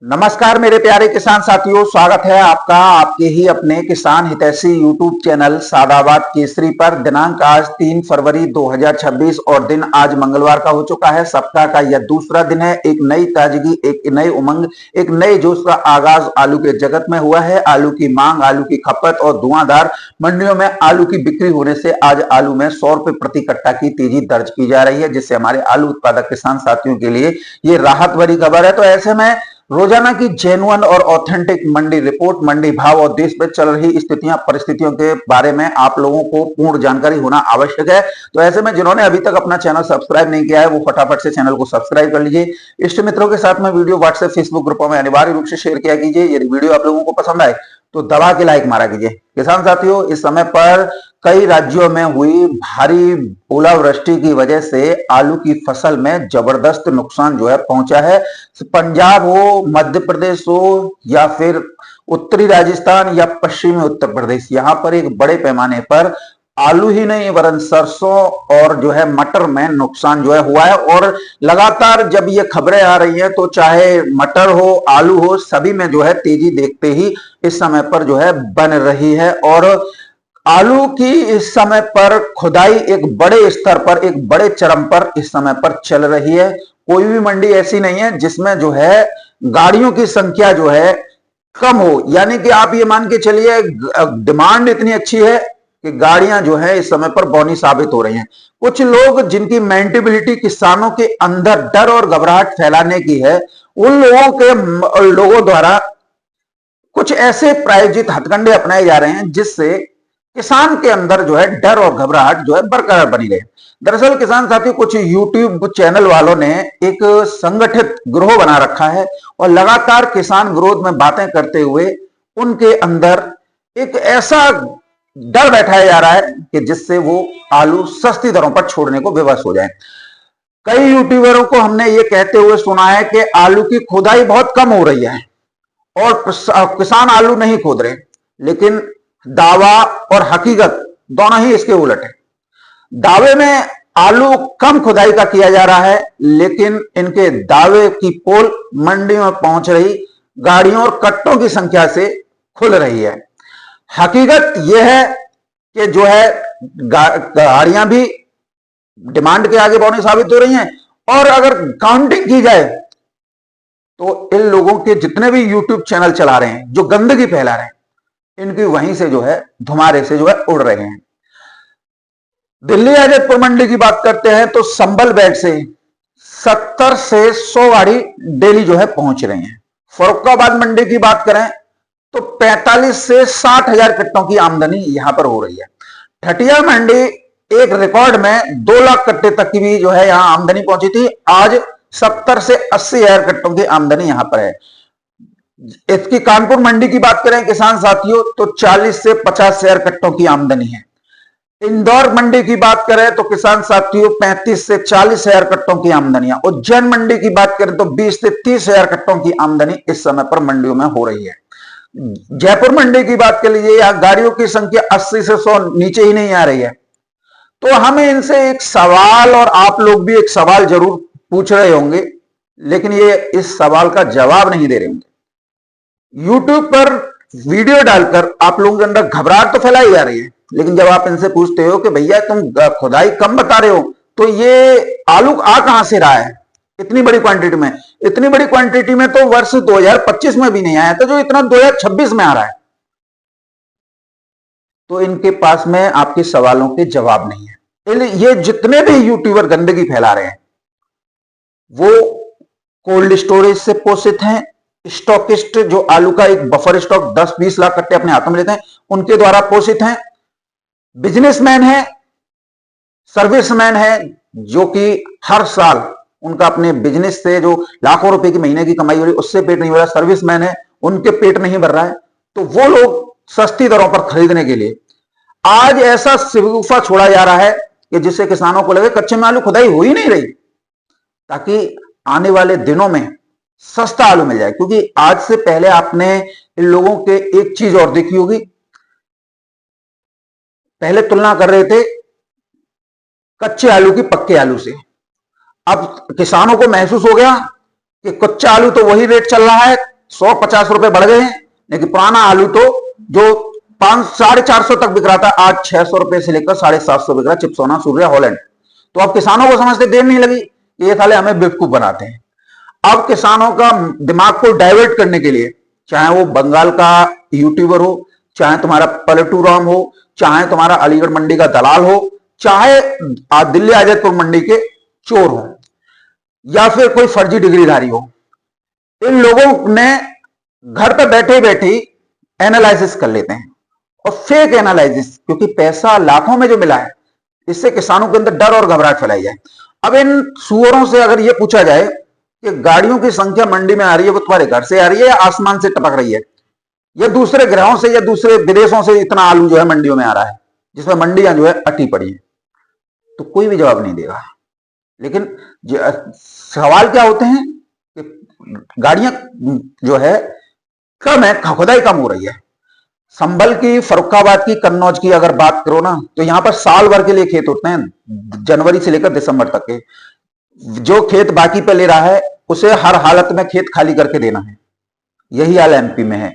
नमस्कार मेरे प्यारे किसान साथियों, स्वागत है आपका आपके ही अपने किसान हितैषी यूट्यूब चैनल सादाबाद केसरी पर। दिनांक आज 3 फरवरी 2026 और दिन आज मंगलवार का हो चुका है। सप्ताह का यह दूसरा दिन है। एक नई ताजगी, एक नई उमंग, एक नए जोश का आगाज आलू के जगत में हुआ है। आलू की मांग, आलू की खपत और धुआंधार मंडियों में आलू की बिक्री होने से आज आलू में 100 रुपए प्रति कट्टा की तेजी दर्ज की जा रही है, जिससे हमारे आलू उत्पादक किसान साथियों के लिए ये राहत भरी खबर है। तो ऐसे में रोजाना की जेन्युइन और ऑथेंटिक मंडी रिपोर्ट, मंडी भाव और देश में चल रही स्थितियां परिस्थितियों के बारे में आप लोगों को पूर्ण जानकारी होना आवश्यक है। तो ऐसे में जिन्होंने अभी तक अपना चैनल सब्सक्राइब नहीं किया है वो फटाफट से चैनल को सब्सक्राइब कर लीजिए। इष्ट मित्रों के साथ में वीडियो व्हाट्सएप फेसबुक ग्रुपों में अनिवार्य रूप से शेयर किया कीजिए। यदि वीडियो आप लोगों को पसंद आए तो दबा के लाइक मारा कीजिए। किसान साथियों, इस समय पर कई राज्यों में हुई भारी ओलावृष्टि की वजह से आलू की फसल में जबरदस्त नुकसान जो है पहुंचा है। पंजाब हो, मध्य प्रदेश हो या फिर उत्तरी राजस्थान या पश्चिमी उत्तर प्रदेश, यहां पर एक बड़े पैमाने पर आलू ही नहीं वरन सरसों और जो है मटर में नुकसान जो है हुआ है। और लगातार जब ये खबरें आ रही हैं तो चाहे मटर हो, आलू हो, सभी में जो है तेजी देखते ही इस समय पर जो है बन रही है। और आलू की इस समय पर खुदाई एक बड़े स्तर पर, एक बड़े चरम पर इस समय पर चल रही है। कोई भी मंडी ऐसी नहीं है जिसमें जो है गाड़ियों की संख्या जो है कम हो, यानी कि आप ये मान के चलिए डिमांड इतनी अच्छी है कि गाड़ियां जो है इस समय पर बौनी साबित हो रही हैं। कुछ लोग जिनकी मेंटेबिलिटी किसानों के अंदर डर और घबराहट फैलाने की है, उन लोगों द्वारा कुछ ऐसे प्रायोजित हथकंडे अपनाए जा रहे हैं जिससे किसान के अंदर जो है डर और घबराहट जो है बरकरार बनी रहे। दरअसल किसान साथियों, कुछ यूट्यूब चैनल वालों ने एक संगठित गिरोह बना रखा है और लगातार किसान विरोध में बातें करते हुए उनके अंदर एक ऐसा डर बैठाया जा रहा है कि जिससे वो आलू सस्ती दरों पर छोड़ने को विवश हो जाए। कई यूट्यूबरों को हमने ये कहते हुए सुना है कि आलू की खुदाई बहुत कम हो रही है और किसान आलू नहीं खोद रहे, लेकिन दावा और हकीकत दोनों ही इसके उलट है। दावे में आलू कम खुदाई का किया जा रहा है, लेकिन इनके दावे की पोल मंडी में पहुंच रही गाड़ियों और कट्टों की संख्या से खुल रही है। हकीकत यह है कि जो है गाड़ियां भी डिमांड के आगे बौनी साबित हो रही हैं। और अगर काउंटिंग की जाए तो इन लोगों के जितने भी यूट्यूब चैनल चला रहे हैं, जो गंदगी फैला रहे हैं, इनकी वहीं से जो है धुमारे से जो है उड़ रहे हैं। दिल्ली आजतपुर मंडी की बात करते हैं तो संभल बेड से 70 से 100 गाड़ी डेली जो है पहुंच रही हैं। फर्रुखाबाद मंडी की बात करें तो 45 से 60 हजार कट्टों की आमदनी यहां पर हो रही है। ठटिया मंडी एक रिकॉर्ड में 2 लाख कट्टे तक की भी जो है यहां आमदनी पहुंची थी। आज 70 से 80 हजार कट्टों की आमदनी यहां पर है। इसकी कानपुर मंडी की बात करें किसान साथियों तो 40 से 50 हजार कट्टों की आमदनी है। इंदौर मंडी की बात करें तो किसान साथियों 35 से 40 हजार कट्टों की आमदनी है। उज्जैन मंडी की बात करें तो 20 से 30 हजार कट्टों की आमदनी इस समय पर मंडियों में हो रही है। जयपुर मंडी की बात कर लीजिए, यहां गाड़ियों की संख्या 80 से 100 नीचे ही नहीं आ रही है। तो हमें इनसे एक सवाल, और आप लोग भी एक सवाल जरूर पूछ रहे होंगे, लेकिन ये इस सवाल का जवाब नहीं दे रहे होंगे। यूट्यूब पर वीडियो डालकर आप लोगों के अंदर घबराहट तो फैलाई जा रही है, लेकिन जब आप इनसे पूछते हो कि भैया तुम खुदाई कम बता रहे हो तो ये आलू आ कहां से रहा है इतनी बड़ी क्वांटिटी में? इतनी बड़ी क्वांटिटी में तो वर्ष 2025 में भी नहीं आया था, जो इतना 2026 में आ रहा है। तो इनके पास में आपके सवालों के जवाब नहीं है। ये जितने भी यूट्यूबर गंदगी फैला रहे हैं वो कोल्ड स्टोरेज से पोषित हैं। स्टॉकिस्ट जो आलू का एक बफर स्टॉक 10-20 लाख कट्टे अपने हाथों में लेते हैं, उनके द्वारा पोषित हैं। बिजनेसमैन है, सर्विसमैन है, जो कि हर साल उनका अपने बिजनेस से जो लाखों रुपए की महीने की कमाई हो रही है उससे पेट नहीं भर रहा। सर्विसमैन है, उनके पेट नहीं भर रहा है, तो वो लोग सस्ती दरों पर खरीदने के लिए आज ऐसा शिगुफा छोड़ा जा रहा है कि जिससे किसानों को लगे कच्चे में आलू खुदाई हो ही नहीं रही, ताकि आने वाले दिनों में सस्ता आलू मिल जाए। क्योंकि आज से पहले आपने इन लोगों के एक चीज और देखी होगी, पहले तुलना कर रहे थे कच्चे आलू की पक्के आलू से। अब किसानों को महसूस हो गया कि कच्चा आलू तो वही रेट चल रहा है, 150 रुपए बढ़ गए हैं, लेकिन पुराना आलू तो जो 500-450 तक बिक रहा था, आज 600 रुपए से लेकर 750 बिक रहा, चिप्सोना, सूर्या, हॉलैंड। तो अब किसानों को समझते देर नहीं लगी कि ये साले हमें बेवकूफ बनाते हैं। अब किसानों का दिमाग को डाइवर्ट करने के लिए, चाहे वो बंगाल का यूट्यूबर हो, चाहे तुम्हारा पलटू राम हो, चाहे तुम्हारा अलीगढ़ मंडी का दलाल हो, चाहे दिल्ली आजादपुर मंडी के चोर हो, या फिर कोई फर्जी डिग्रीधारी हो, इन लोगों ने घर पर बैठे बैठे एनालिसिस कर लेते हैं, और फेक एनालिसिस, क्योंकि पैसा लाखों में जो मिला है, इससे किसानों के अंदर डर और घबराहट फैलाई जाए। अब इन सुअरों से अगर यह पूछा जाए कि गाड़ियों की संख्या मंडी में आ रही है, वो तुम्हारे घर से आ रही है या आसमान से टपक रही है, या दूसरे ग्रहों से या दूसरे विदेशों से इतना आलू जो है मंडियों में आ रहा है, जिसमें मंडियां जो है अटी पड़ी है, तो कोई भी जवाब नहीं देगा। लेकिन सवाल क्या होते हैं कि गाड़ियां जो है कम है, खुदाई कम हो रही है। संभल की, फर्रुखाबाद की, कन्नौज की अगर बात करो ना, तो यहां पर साल भर के लिए खेत होते हैं, जनवरी से लेकर दिसंबर तक के। जो खेत बाकी पे ले रहा है, उसे हर हालत में खेत खाली करके देना है। यही हाल एमपी में है।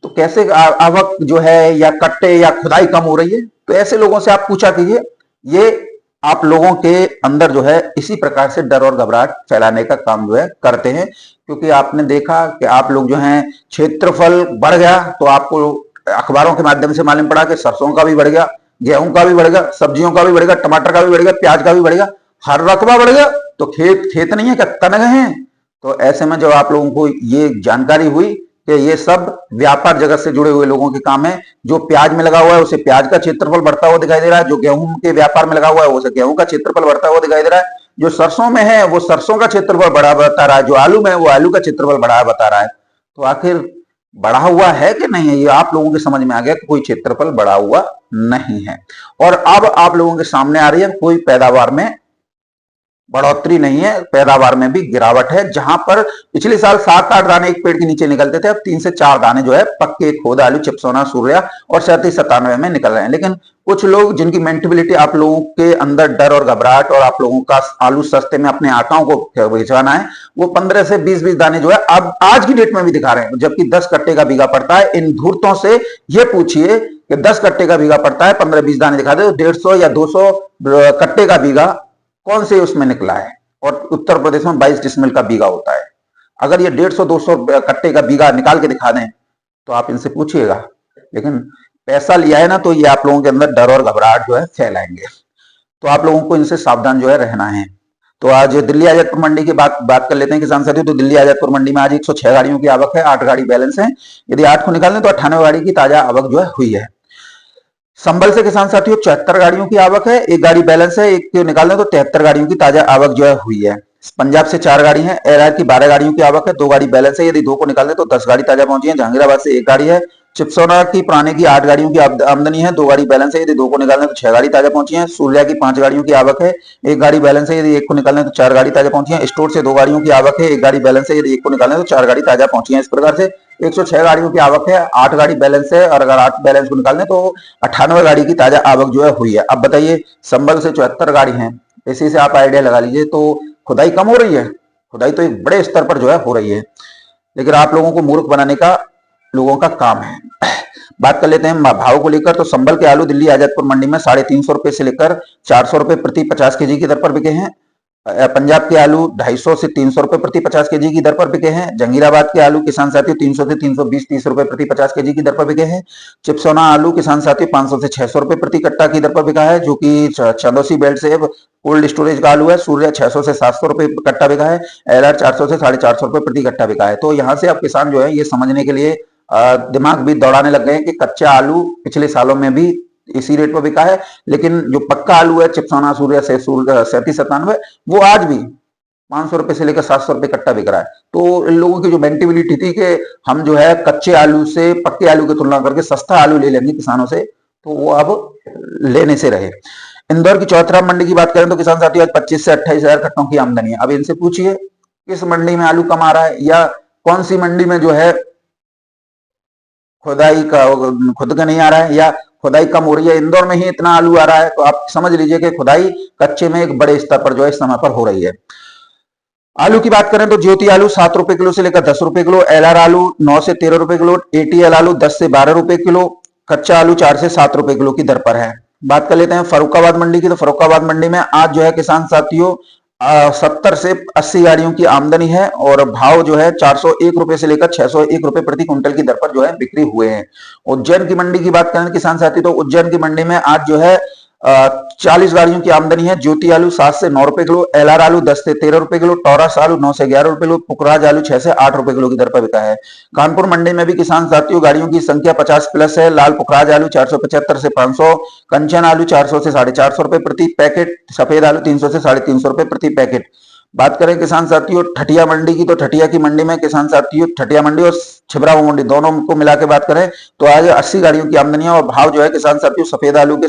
तो कैसे आवक जो है या कट्टे या खुदाई कम हो रही है, तो ऐसे लोगों से आप पूछा कीजिए। ये आप लोगों के अंदर जो है इसी प्रकार से डर और घबराहट फैलाने का काम जो है करते हैं, क्योंकि आपने देखा कि आप लोग जो हैं, क्षेत्रफल बढ़ गया तो आपको अखबारों के माध्यम से मालूम पड़ा कि सरसों का भी बढ़ गया, गेहूं का भी बढ़ गया, सब्जियों का भी बढ़ गया, टमाटर का भी बढ़ गया, प्याज का भी बढ़ गया, हर रकबा बढ़ गया। तो खेत नहीं है क्या, तनगे हैं। तो ऐसे में जब आप लोगों को ये जानकारी हुई कि ये सब व्यापार जगत से जुड़े हुए लोगों के काम है, जो प्याज में लगा हुआ है उसे प्याज का क्षेत्रफल बढ़ता हुआ दिखाई दे रहा है, जो गेहूं के व्यापार में लगा हुआ है उसे गेहूं का क्षेत्रफल बढ़ता हुआ दिखाई दे रहा है, जो सरसों में है वो सरसों का क्षेत्रफल बढ़ा बता रहा है, जो आलू में है वो आलू का क्षेत्रफल बढ़ा बता रहा है। तो आखिर बढ़ा हुआ है कि नहीं है, ये आप लोगों के समझ में आ गया कि कोई क्षेत्रफल बढ़ा हुआ नहीं है। और अब आप लोगों के सामने आ रही है कोई पैदावार में बढ़ोतरी नहीं है, पैदावार में भी गिरावट है। जहां पर पिछले साल 7-8 दाने एक पेड़ के नीचे निकलते थे, अब 3 से 4 दाने जो है पक्के खोद आलू, चिप्सोना, सूर्या और 37-97 में निकल रहे हैं। लेकिन कुछ लोग जिनकी मेंटेबिलिटी, आप लोगों के अंदर डर और घबराहट और आप लोगों का आलू सस्ते में अपने आकाओं को भिजवाना है, वो 15 से 20-20 दाने जो है अब आज की डेट में भी दिखा रहे हैं, जबकि 10 कट्टे का बीघा पड़ता है। इन धूर्तों से ये पूछिए कि 10 कट्टे का बीघा पड़ता है, 15-20 दाने दिखा दे, 150 या 200 कट्टे का बीघा कौन से उसमें निकला है। और उत्तर प्रदेश में 22 डिसमिल का बीघा होता है। अगर ये 150-200 कट्टे का बीघा निकाल के दिखा दें तो आप इनसे पूछिएगा। लेकिन पैसा लिया है ना, तो ये आप लोगों के अंदर डर और घबराहट जो है फैलाएंगे। तो आप लोगों को इनसे सावधान जो है रहना है। तो आज दिल्ली आजादपुर मंडी की बात कर लेते हैं किसान साथियों। तो दिल्ली आजादपुर मंडी में आज 106 गाड़ियों की आवक है, 8 गाड़ी बैलेंस है। यदि 8 को निकाल लें तो 98 गाड़ी की ताजा आवक जो है हुई है। संभल से किसान साथियों 74 गाड़ियों की आवक है, 1 गाड़ी बैलेंस है, 1 को निकाल दें तो 73 गाड़ियों की ताजा आवक जो है हुई है। पंजाब से 4 गाड़ी है, एआर की 12 गाड़ियों की आवक है, 2 गाड़ी बैलेंस है, यदि 2 को निकाल दें तो 10 गाड़ी ताजा पहुंची है। जहांगीराबाद से 1 गाड़ी है, चिप्सोना की पुराने की 8 गाड़ियों की आमदनी है, 2 गाड़ी बैलेंस है, यदि 2 को निकाल दें तो 6 गाड़ी ताजा पहुंची है। सूर्या की 5 गाड़ियों की आवक है, 1 गाड़ी बैलेंस है, यदि 1 को निकाल दें तो 4 गाड़ी ताजा पहुंची है। स्टोर से 2 गाड़ियों की आवक है, 1 गाड़ी बैलेंस है, यदि 1 को निकाल दें तो 4 गाड़ी ताजा पहुंची है। इस प्रकार से 106 गाड़ियों की आवक है, 8 गाड़ी बैलेंस है, और अगर 8 बैलेंस को निकाल दें तो 98 गाड़ी की ताजा आवक जो है हुई है। अब बताइए, संभल से 74 गाड़ी है, इसी से आप आइडिया लगा लीजिए। तो खुदाई कम हो रही है, खुदाई तो एक बड़े स्तर पर जो है हो रही है, लेकिन आप लोगों को मूर्ख बनाने का लोगों का काम है। बात कर लेते हैं भाव को लेकर। तो संभल के आलू दिल्ली आजादपुर मंडी में 350 रुपए से लेकर 400 रुपए प्रति 50 केजी की दर पर बिके हैं। पंजाब के आलू 250 से 300 रुपए प्रति 50 केजी की दर पर बिके हैं। जंगीराबाद के आलू किसान साथियों 300 से 320-30 रुपए प्रति 50 केजी की दर पर बिके हैं। चिप्सोना आलू किसान साथियों 500 से 600 रुपए प्रति कट्टा की दर पर बिका है, जो कि चंदौसी बेल्ट से कोल्ड स्टोरेज का आलू है। सूर्य 600 से 700 रुपए कट्टा बिका है। एलआर 400 से 450 रुपए प्रति कट्टा बिका है। तो यहाँ से अब किसान जो है ये समझने के लिए दिमाग भी दौड़ाने लग गए हैं कि कच्चा आलू पिछले सालों में भी इसी रेट पर बिका है, लेकिन जो पक्का आलू है चिप्सोना, सूर्या से 37-97, वो आज भी 500 रुपए से लेकर 700 रुपए कट्टा बिक रहा है। तो इन लोगों की जो मेंटेबिलिटी थी कि हम जो है कच्चे आलू से पक्के आलू की तुलना करके सस्ता आलू ले लेंगे किसानों से, तो वो अब लेने से रहे। इंदौर की चौथरा मंडी की बात करें तो किसान साथियों आज 25 से 28 हजार कट्टों की आमदनी है। अब इनसे पूछिए किस मंडी में आलू कम आ रहा है, या कौन सी मंडी में जो है खुदाई का खुद का नहीं आ रहा है, या खुदाई कम हो रही है। इंदौर में ही इतना आलू आ रहा है, तो आप समझ लीजिए कि खुदाई कच्चे में एक बड़े स्तर पर जो है इस समय पर हो रही है। आलू की बात करें तो ज्योति आलू 7 रुपए किलो से लेकर 10 रुपए किलो, एलआर आलू 9 से 13 रुपए किलो, एटीएल आलू 10 से 12 रुपए किलो, कच्चा आलू 4 से 7 रुपए किलो की दर पर है। बात कर लेते हैं फर्रुखाबाद मंडी की। तो फर्रुखाबाद मंडी में आज जो है किसान साथियों 70 से 80 गाड़ियों की आमदनी है और भाव जो है 401 रुपए से लेकर 601 रुपए प्रति क्विंटल की दर पर जो है बिक्री हुए हैं। उज्जैन की मंडी की बात करें किसान साथी, तो उज्जैन की मंडी में आज जो है 40 गाड़ियों की आमदनी है। ज्योति आलू 7 से 9 रुपए किलो, एलआर आलू 10 से 13 रुपए किलो, टोरस आलू 9 से 11 रुपए किलो, पुखराज आलू 6 से 8 रुपए किलो की दर पर बिका है। कानपुर मंडी में भी किसान साथियों गाड़ियों की संख्या 50 प्लस है। लाल पुखराज आलू 475 से 500, कंचन आलू 400 से 450 रुपए प्रति पैकेट, सफेद आलू 300 से 350 रुपए प्रति पैकेट। बात करें किसान साथियों ठटिया मंडी की, तो ठटिया की मंडी में किसान साथियों ठटिया मंडी और छिबरामऊ मंडी दोनों को मिला के बात करें तो आज 80 गाड़ियों की आमदनी है और भाव जो है किसान साथियों सफेद आलू के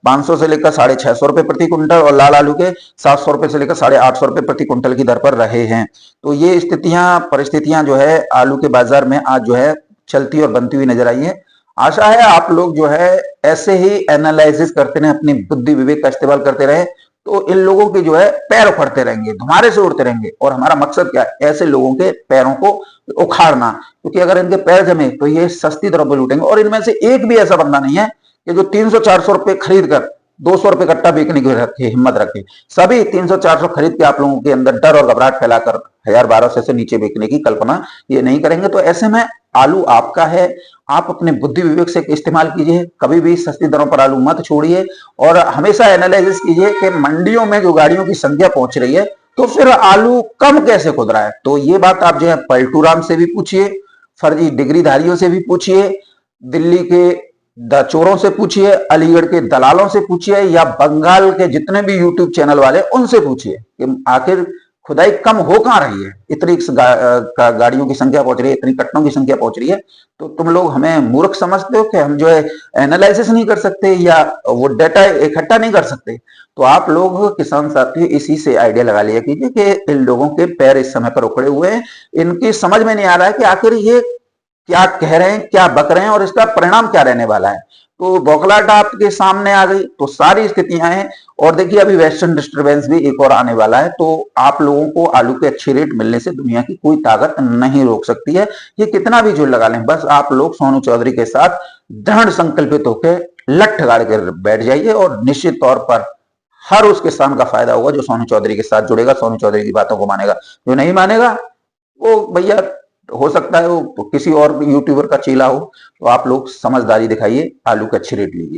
500 से लेकर 650 रुपए प्रति क्विंटल और लाल आलू के 700 रुपए से लेकर 850 रुपए प्रति क्विंटल की दर पर रहे हैं। तो ये परिस्थितियां जो है आलू के बाजार में आज जो है चलती और बनती हुई नजर आई है। आशा है आप लोग जो है ऐसे ही एनालिसिस करते रहे, अपनी बुद्धि विवेक का इस्तेमाल करते रहे, तो इन लोगों के जो है पैर उखड़ते रहेंगे, धुमारे से उड़ते रहेंगे। और हमारा मकसद क्या है, ऐसे लोगों के पैरों को उखाड़ना, क्योंकि अगर इनके पैर जमे तो ये सस्ती दरों पर लूटेंगे। और इनमें से एक भी ऐसा बंदा नहीं है कि जो 300-400 रुपए खरीद कर 200 रुपए कट्टा बेचने की रखे हिम्मत रखे। सभी 300-400 खरीद के आप लोगों के अंदर डर और घबराहट फैलाकर 1000-1200 से नीचे बेचने की कल्पना ये नहीं करेंगे। तो ऐसे में आलू आपका है, आप अपने बुद्धि विवेक से इस्तेमाल कीजिए, कभी भी सस्ती दरों पर आलू मत छोड़िए और हमेशा एनालिसिस कीजिए कि मंडियों में जो गाड़ियों की संख्या पहुंच रही है तो फिर आलू कम कैसे खुद रहा है। तो ये बात आप जो है पलटूराम से भी पूछिए, फर्जी डिग्रीधारियों से भी पूछिए, दिल्ली के चोरों से पूछिए, अलीगढ़ के दलालों से पूछिए या बंगाल के जितने भी यूट्यूब चैनल वाले उनसे पूछिए कि आखिर खुदाई कम हो कहां रही है। इतनी गाड़ियों की संख्या पहुंच रही है, इतनी कट्टों की संख्या पहुंच रही है, तो तुम लोग हमें मूर्ख समझते हो कि हम जो है एनालिसिस नहीं कर सकते या वो डाटा इकट्ठा नहीं कर सकते। तो आप लोग किसान साथी इसी से आइडिया लगा लिया कीजिए कि इन लोगों के पैर इस समय पर उखड़े हुए हैं, इनकी समझ में नहीं आ रहा है कि आखिर ये क्या कह रहे हैं, क्या बक रहे हैं और इसका परिणाम क्या रहने वाला है। तो बौखलाहट आपके सामने आ गई, तो सारी स्थितियां हैं। और देखिए अभी वेस्टर्न डिस्टर्बेंस भी एक और आने वाला है, तो आप लोगों को आलू के अच्छे रेट मिलने से दुनिया की कोई ताकत नहीं रोक सकती है। ये कितना भी जोर लगा लें, बस आप लोग सोनू चौधरी के साथ दृढ़ संकल्पित होकर लठ गाड़ कर बैठ जाइए और निश्चित तौर पर हर उस किसान का फायदा होगा जो सोनू चौधरी के साथ जुड़ेगा, सोनू चौधरी की बातों को मानेगा। जो नहीं मानेगा वो भैया हो सकता है वो किसी और यूट्यूबर का चेला हो। तो आप लोग समझदारी दिखाइए, आलू के अच्छे रेट लीजिए।